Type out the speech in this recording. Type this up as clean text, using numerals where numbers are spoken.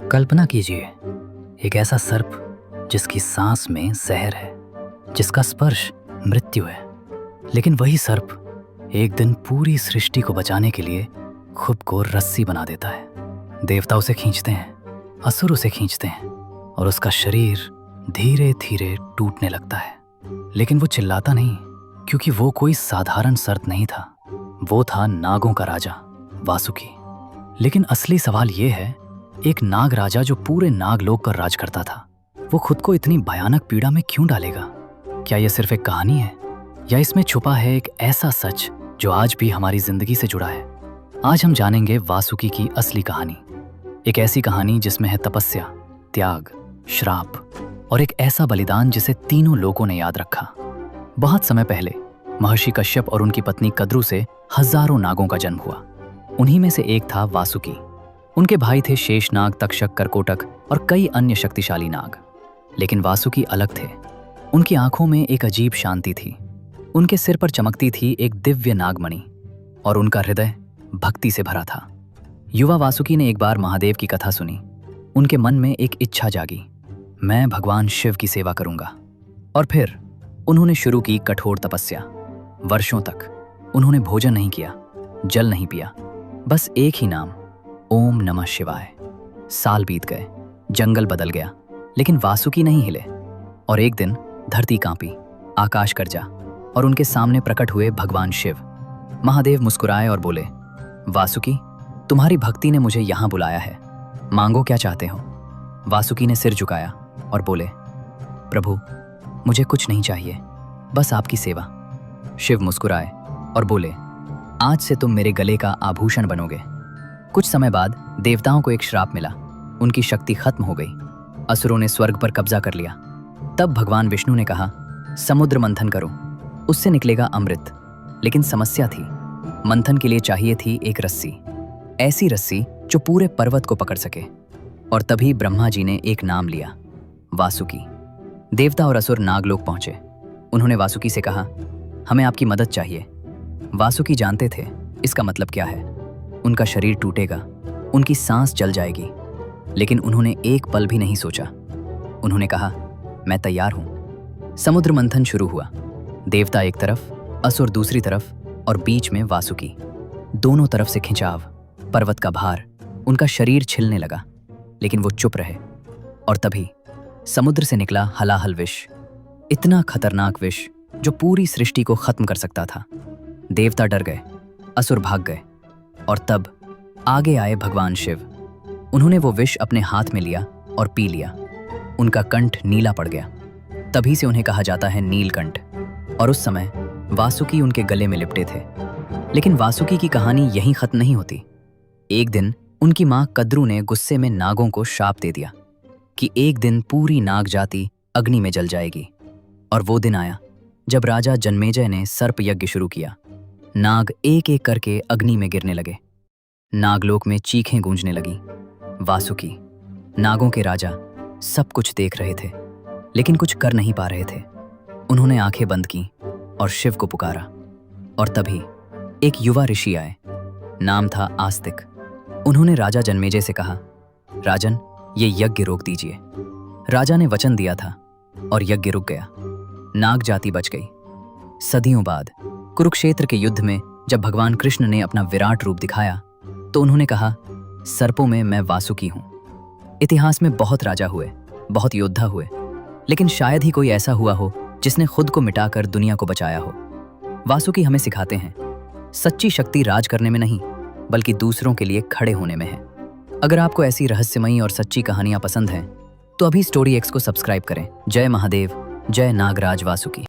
कल्पना कीजिए, एक ऐसा सर्प जिसकी सांस में जहर है, जिसका स्पर्श मृत्यु है। लेकिन वही सर्प एक दिन पूरी सृष्टि को बचाने के लिए खुद को रस्सी बना देता है। देवता उसे खींचते हैं, असुर उसे खींचते हैं और उसका शरीर धीरे धीरे टूटने लगता है। लेकिन वो चिल्लाता नहीं, क्योंकि वो कोई साधारण सर्प नहीं था। वो था नागों का राजा वासुकी। लेकिन असली सवाल ये है, एक नाग राजा जो पूरे नागलोक पर राज करता था, वो खुद को इतनी भयानक पीड़ा में क्यों डालेगा? क्या यह सिर्फ एक कहानी है, या इसमें छुपा है एक ऐसा सच जो आज भी हमारी जिंदगी से जुड़ा है? आज हम जानेंगे वासुकी की असली कहानी। एक ऐसी कहानी जिसमें है तपस्या, त्याग, श्राप और एक ऐसा बलिदान जिसे तीनों लोगों ने याद रखा। बहुत समय पहले महर्षि कश्यप और उनकी पत्नी कद्रू से हजारों नागों का जन्म हुआ। उन्हीं में से एक था वासुकी। उनके भाई थे शेषनाग, तक्षक, करकोटक और कई अन्य शक्तिशाली नाग। लेकिन वासुकी अलग थे। उनकी आंखों में एक अजीब शांति थी। उनके सिर पर चमकती थी एक दिव्य नागमणि और उनका हृदय भक्ति से भरा था। युवा वासुकी ने एक बार महादेव की कथा सुनी। उनके मन में एक इच्छा जागी, मैं भगवान शिव की सेवा करूंगा। और फिर उन्होंने शुरू की कठोर तपस्या। वर्षों तक उन्होंने भोजन नहीं किया, जल नहीं पिया, बस एक ही नाम, ओम नमः शिवाय। साल बीत गए, जंगल बदल गया, लेकिन वासुकी नहीं हिले। और एक दिन धरती कांपी, आकाश गरजा और उनके सामने प्रकट हुए भगवान शिव। महादेव मुस्कुराए और बोले, वासुकी, तुम्हारी भक्ति ने मुझे यहां बुलाया है, मांगो क्या चाहते हो। वासुकी ने सिर झुकाया और बोले, प्रभु, मुझे कुछ नहीं चाहिए, बस आपकी सेवा। शिव मुस्कुराए और बोले, आज से तुम मेरे गले का आभूषण बनोगे। कुछ समय बाद देवताओं को एक श्राप मिला। उनकी शक्ति खत्म हो गई। असुरों ने स्वर्ग पर कब्जा कर लिया। तब भगवान विष्णु ने कहा, समुद्र मंथन करो, उससे निकलेगा अमृत। लेकिन समस्या थी, मंथन के लिए चाहिए थी एक रस्सी, ऐसी रस्सी जो पूरे पर्वत को पकड़ सके। और तभी ब्रह्मा जी ने एक नाम लिया, वासुकी। देवता और असुर नागलोक पहुंचे। उन्होंने वासुकी से कहा, हमें आपकी मदद चाहिए। वासुकी जानते थे इसका मतलब क्या है। उनका शरीर टूटेगा, उनकी सांस जल जाएगी। लेकिन उन्होंने एक पल भी नहीं सोचा। उन्होंने कहा, मैं तैयार हूं। समुद्र मंथन शुरू हुआ। देवता एक तरफ, असुर दूसरी तरफ और बीच में वासुकी। दोनों तरफ से खिंचाव, पर्वत का भार, उनका शरीर छिलने लगा। लेकिन वो चुप रहे। और तभी समुद्र से निकला हलाहल विष, इतना खतरनाक विष जो पूरी सृष्टि को खत्म कर सकता था। देवता डर गए, असुर भाग गए। और तब आगे आए भगवान शिव। उन्होंने वो विष अपने हाथ में लिया और पी लिया। उनका कंठ नीला पड़ गया। तभी से उन्हें कहा जाता है नीलकंठ। और उस समय वासुकी उनके गले में लिपटे थे। लेकिन वासुकी की कहानी यहीं खत्म नहीं होती। एक दिन उनकी मां कद्रू ने गुस्से में नागों को शाप दे दिया कि एक दिन पूरी नाग जाति अग्नि में जल जाएगी। और वो दिन आया जब राजा जन्मेजय ने सर्प यज्ञ शुरू किया। नाग एक एक करके अग्नि में गिरने लगे। नागलोक में चीखें गूंजने लगी। वासुकी, नागों के राजा, सब कुछ देख रहे थे, लेकिन कुछ कर नहीं पा रहे थे। उन्होंने आंखें बंद की और शिव को पुकारा। और तभी एक युवा ऋषि आए। नाम था आस्तिक। उन्होंने राजा जन्मेजय से कहा, राजन, ये यज्ञ रोक दीजिए। राजा ने वचन दिया था और यज्ञ रुक गया। नाग जाति बच गई। सदियों बाद कुरुक्षेत्र के युद्ध में जब भगवान कृष्ण ने अपना विराट रूप दिखाया, तो उन्होंने कहा, सर्पों में मैं वासुकी हूं। इतिहास में बहुत राजा हुए, बहुत योद्धा हुए, लेकिन शायद ही कोई ऐसा हुआ हो जिसने खुद को मिटाकर दुनिया को बचाया हो। वासुकी हमें सिखाते हैं, सच्ची शक्ति राज करने में नहीं, बल्कि दूसरों के लिए खड़े होने में है। अगर आपको ऐसी रहस्यमयी और सच्ची कहानियां पसंद हैं, तो अभी स्टोरी एक्स को सब्सक्राइब करें। जय महादेव, जय नागराज वासुकी।